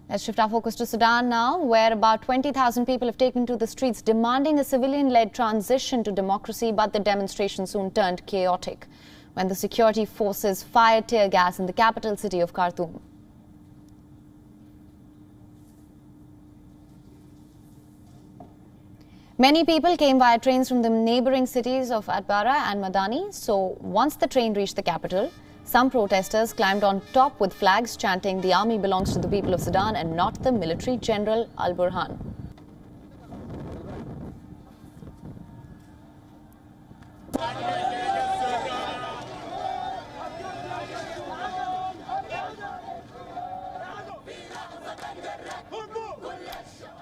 Let's shift our focus to Sudan now, where about 20,000 people have taken to the streets demanding a civilian-led transition to democracy, but the demonstration soon turned chaotic when the security forces fired tear gas in the capital city of Khartoum. Many people came via trains from the neighbouring cities of Atbara and Madani, so once the train reached the capital, some protesters climbed on top with flags chanting, "The army belongs to the people of Sudan and not the military General Al-Burhan."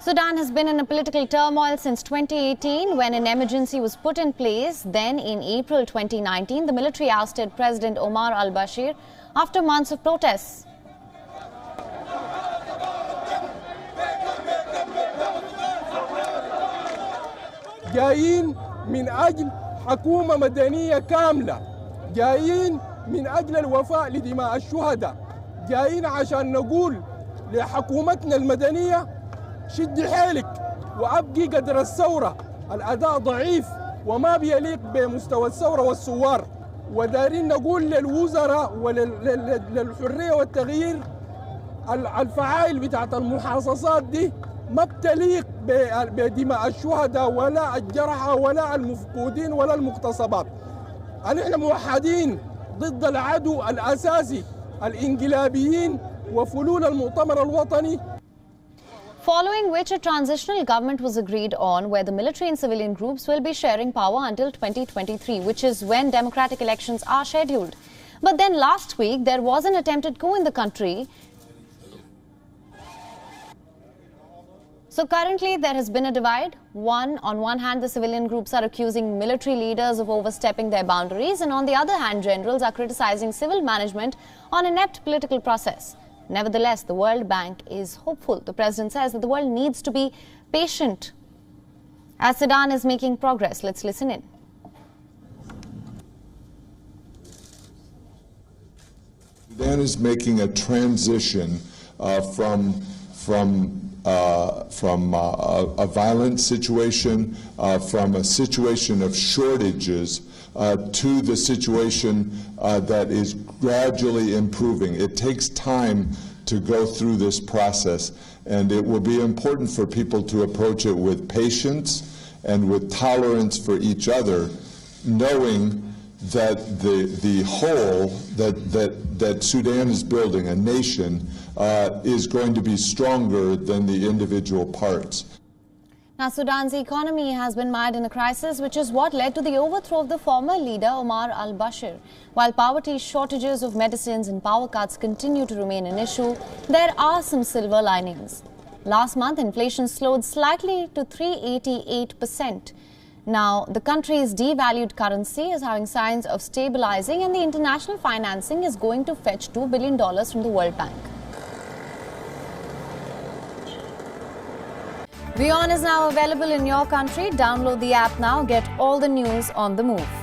Sudan has been in a political turmoil since 2018 when an emergency was put in place. Then in April 2019, the military ousted President Omar al-Bashir after months of protests. جايين من أجل حكومة مدنية كاملة، جايين من أجل الوفاء لدماء الشهداء، جايين عشان نقول لحكومتنا المدنية شد حيلك وأبقي قدر الثورة. الأداء ضعيف وما بيليق بمستوى الثورة والثوار، ودارين نقول للوزراء وللحرية والتغيير الفعائل بتاعت المحاصصات دي ما بتليق بدماء الشهداء ولا الجرحى ولا المفقودين ولا المغتصبات. نحن موحدين ضد العدو الأساسي الإنقلابيين وفلول المؤتمر الوطني. Following which a transitional government was agreed on where the military and civilian groups will be sharing power until 2023, which is when democratic elections are scheduled. But then last week there was an attempted coup in the country. So currently there has been a divide. On one hand, the civilian groups are accusing military leaders of overstepping their boundaries, and on the other hand, generals are criticizing civil management on inept political process. Nevertheless, the World Bank is hopeful. The president says that the world needs to be patient as Sudan is making progress. Let's listen in. Sudan is making a transition from a violent situation, from a situation of shortages to the situation that is gradually improving. It takes time to go through this process, and it will be important for people to approach it with patience and with tolerance for each other, knowing that the whole that Sudan is building, a nation, is going to be stronger than the individual parts. Now, Sudan's economy has been mired in a crisis, which is what led to the overthrow of the former leader Omar al-Bashir. While poverty, shortages of medicines and power cuts continue to remain an issue, there are some silver linings. Last month, inflation slowed slightly to 388%. Now, the country's devalued currency is having signs of stabilizing, and the international financing is going to fetch $2 billion from the World Bank. WION is now available in your country. Download the app now. Get all the news on the move.